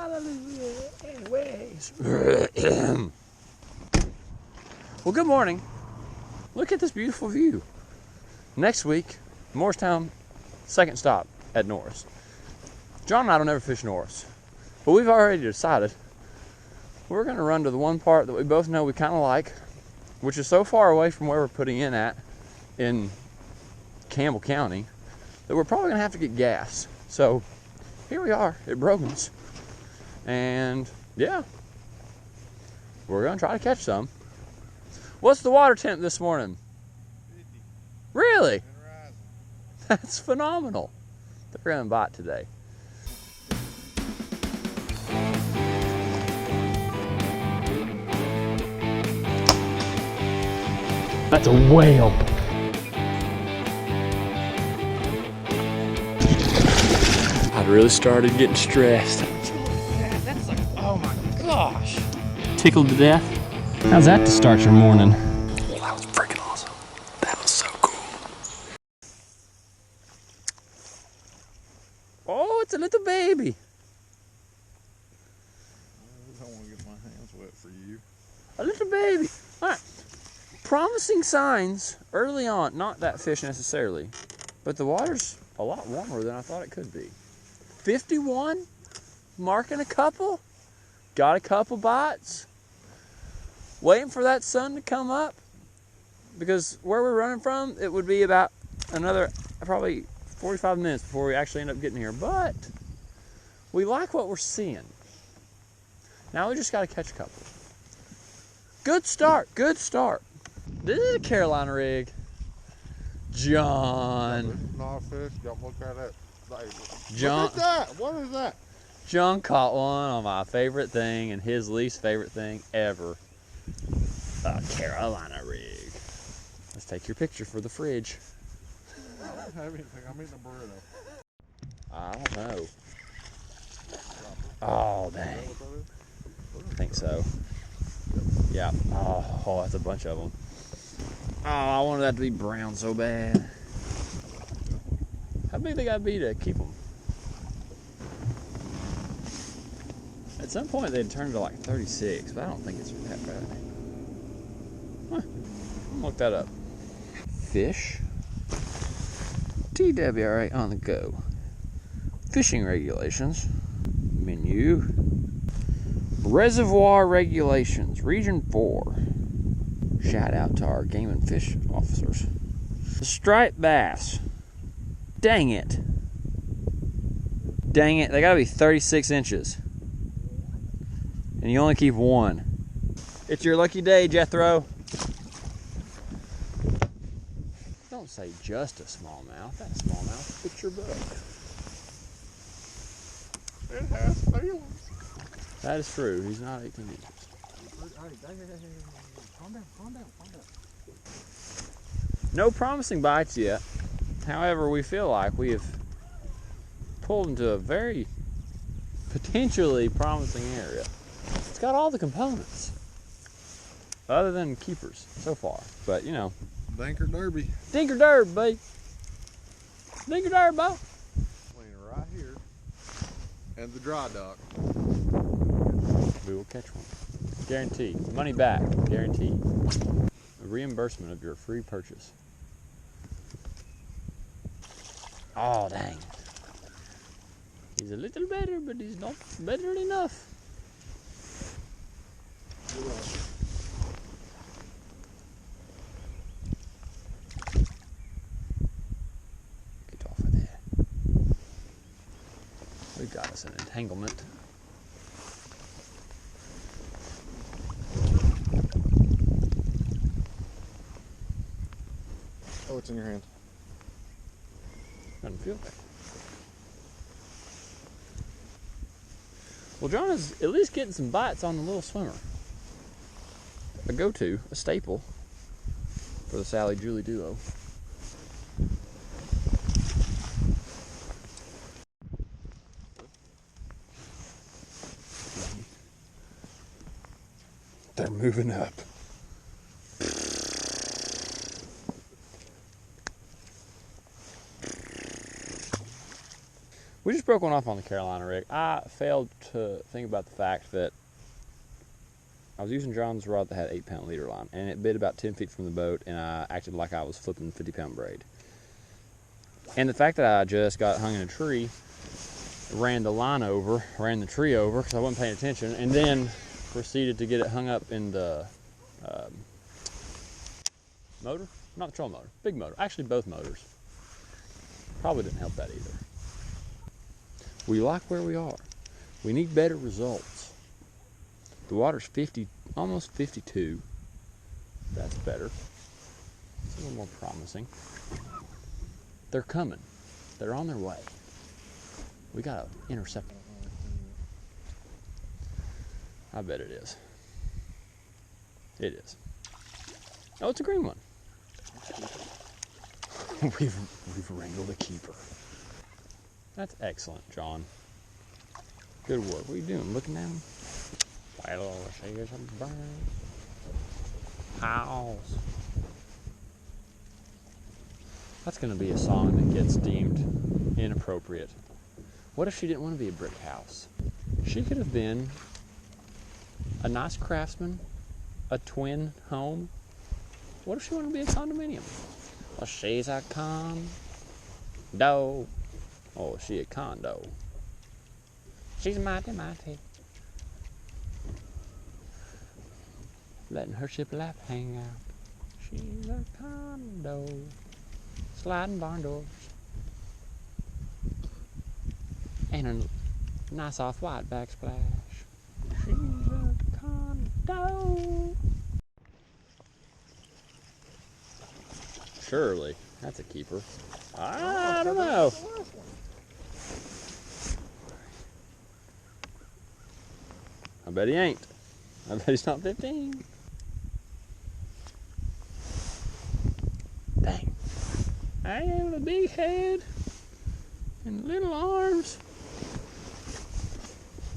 Hallelujah. Anyways. Well, good morning. Look at this beautiful view. Next week, Morristown, second stop at Norris. John and I don't ever fish Norris, but we've already decided we're going to run to the one part that we both know we kind of like, which is so far away from where we're putting in at in Campbell County that we're probably going to have to get gas. So here we are at Brogan's, and yeah, we're going to try to catch some. What's the water temp this morning? 50. Really? That's phenomenal. They're going to bite today. That's a whale. I'd really started getting stressed. That's like, oh my gosh. Tickled to death. How's that to start your morning? Well, that was freaking awesome. That was so cool. Oh, it's a little baby. I don't want to get my hands wet for you. A little baby. All right. Promising signs early on. Not that fish necessarily, but the water's a lot warmer than I thought it could be. 51, marking a couple. Got a couple bites. Waiting for that sun to come up, because where we're running from, it would be about another probably 45 minutes before we actually end up getting here. But we like what we're seeing. Now we just got to catch a couple. Good start, good start. This is a Carolina rig. John. Not a fish. Don't look at it. John. Look at that. What is that? John caught one on my favorite thing and his least favorite thing ever. A Carolina rig. Let's take your picture for the fridge. I don't have anything. I'm eating a burrito. I don't know. Oh, dang. I think so. Yeah. Oh, that's a bunch of them. Oh, I wanted that to be brown so bad. How big they gotta be to keep them? At some point they'd turn to like 36, but I don't think it's that bad. Huh. Look that up. Fish. TWRA on the go. Fishing regulations. Menu. Reservoir regulations. Region 4. Shout out to our game and fish officers. The striped bass. Dang it. Dang it. They gotta be 36 inches. And you only keep one. It's your lucky day, Jethro. Don't say just a smallmouth. That smallmouth fits your book. It has feelings. That is true. He's not 18 inches. Calm down, calm down, calm down. No promising bites yet. However, we feel like we have pulled into a very potentially promising area. It's got all the components, other than keepers so far. But you know, Dinker Derby. Dinker Derby, babe. Dinker Derby, boy. Between right here and the dry dock. We will catch one. Guarantee. Money back. Guarantee. A reimbursement of your free purchase. Oh, dang. He's a little better, but he's not better enough. Get off of there. We got us an entanglement. Oh, it's in your hand. Doesn't feel bad. Well, John is at least getting some bites on the little swimmer. A go-to, a staple for the Sally Julie duo. They're moving up. We just broke one off on the Carolina rig. I failed to think about the fact that I was using John's rod that had 8-pound leader line, and it bit about 10 feet from the boat, and I acted like I was flipping 50-pound braid. And the fact that I just got hung in a tree, ran the tree over because I wasn't paying attention, and then proceeded to get it hung up in the motor, not the trolling motor, big motor, actually both motors. Probably didn't help that either. We like where we are. We need better results. The water's 50, almost 52. That's better. It's a little more promising. They're coming. They're on their way. We gotta intercept them. I bet it is. It is. Oh, it's a green one. We've wrangled a keeper. That's excellent, John. Good work. What are you doing? Looking at him? Well, she's a bird. House. That's going to be a song that gets deemed inappropriate. What if she didn't want to be a brick house? She could have been a nice craftsman, a twin home. What if she wanted to be a condominium? Well, she's a condo. Oh, she a condo. She's mighty, mighty. Letting her ship life hang out. She's a condo. Sliding barn doors. And a nice off-white backsplash. She's a condo. Surely, that's a keeper. I don't know. I bet he ain't. I bet he's not 15. Dang. I have a big head and little arms.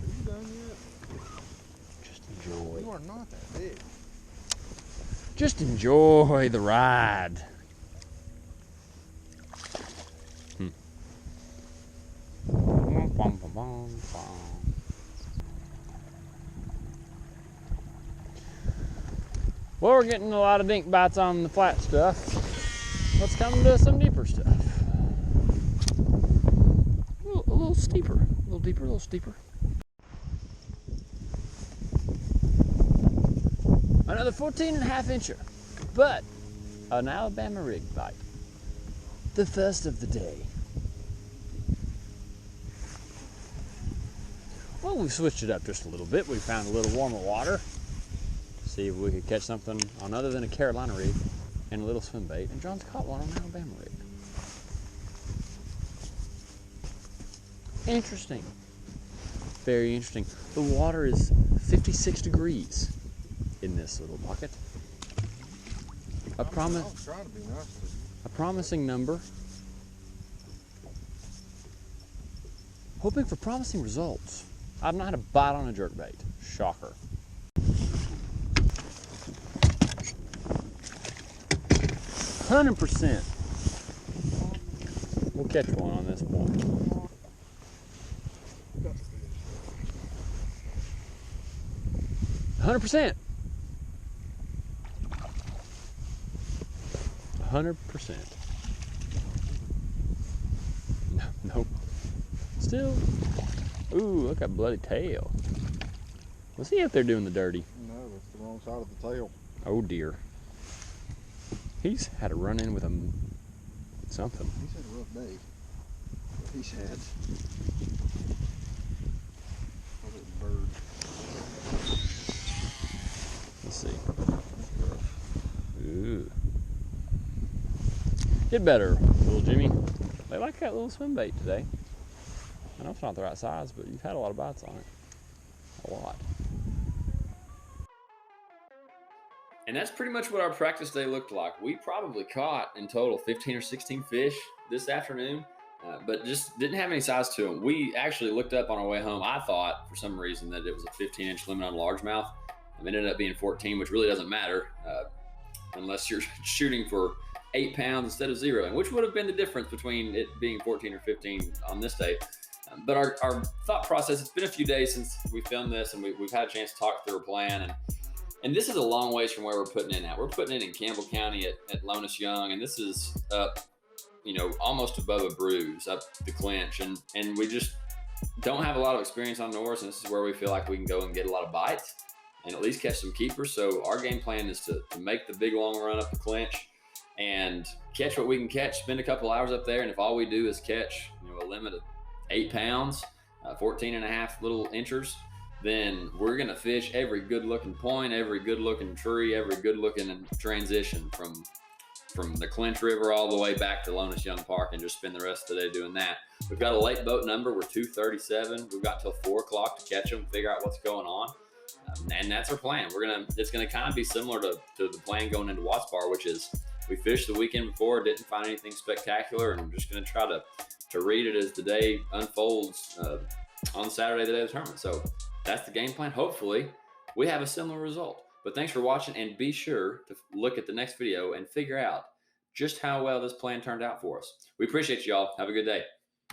Are you done yet? Just enjoy. You are not that big. Just enjoy the ride. Well, we're getting a lot of dink bites on the flat stuff. Let's come to some deeper stuff. A little steeper, a little deeper, a little steeper. Another 14.5 incher, but an Alabama rig bite. The first of the day. Well, we switched it up just a little bit. We found a little warmer water. See if we could catch something on other than a Carolina rig and a little swim bait. And John's caught one on an Alabama rig. Interesting. Very interesting. The water is 56 degrees in this little bucket. I'm trying to be nice to you. A promising number. Hoping for promising results. I've not had a bite on a jerkbait. Shocker. %. We'll catch one on this point. 100%. 100%. Nope. Still. Ooh, look at that bloody tail. Was he up there doing the dirty? No, that's the wrong side of the tail. Oh dear. He's had a run-in with something. He's had a rough day. He's had. Oh, that bird. Let's see. Ooh. Get better, little Jimmy. They like that little swim bait today. I know it's not the right size, but you've had a lot of bites on it. A lot. And that's pretty much what our practice day looked like. We probably caught in total 15 or 16 fish this afternoon, but just didn't have any size to them. We actually looked up on our way home. I thought for some reason that it was a 15-inch limit on largemouth. It ended up being 14, which really doesn't matter unless you're shooting for 8 pounds instead of 0, and which would have been the difference between it being 14 or 15 on this day. But our thought process, it's been a few days since we filmed this, and we've had a chance to talk through a plan. And this is a long ways from where we're putting it at. We're putting it in Campbell County at Lonis Young, and this is up, almost above a bruise, up the clinch. And we just don't have a lot of experience on Norris, and this is where we feel like we can go and get a lot of bites and at least catch some keepers. So our game plan is to make the big long run up the clinch and catch what we can catch, spend a couple hours up there. And if all we do is catch, a limit of 8 pounds, 14 and a half little inchers, then we're going to fish every good looking point, every good looking tree, every good looking transition from the Clinch River all the way back to Lonis Young Park, and just spend the rest of the day doing that. We've got a late boat number. We're 237. We've got till 4 o'clock to catch them, figure out what's going on. And that's our plan. It's going to kind of be similar to the plan going into Watts Bar, which is we fished the weekend before, didn't find anything spectacular, and I'm just going to try to read it as the day unfolds on Saturday, the day of the tournament. So that's the game plan. Hopefully we have a similar result. But thanks for watching, and be sure to look at the next video and figure out just how well this plan turned out for us. We appreciate y'all. Have a good day.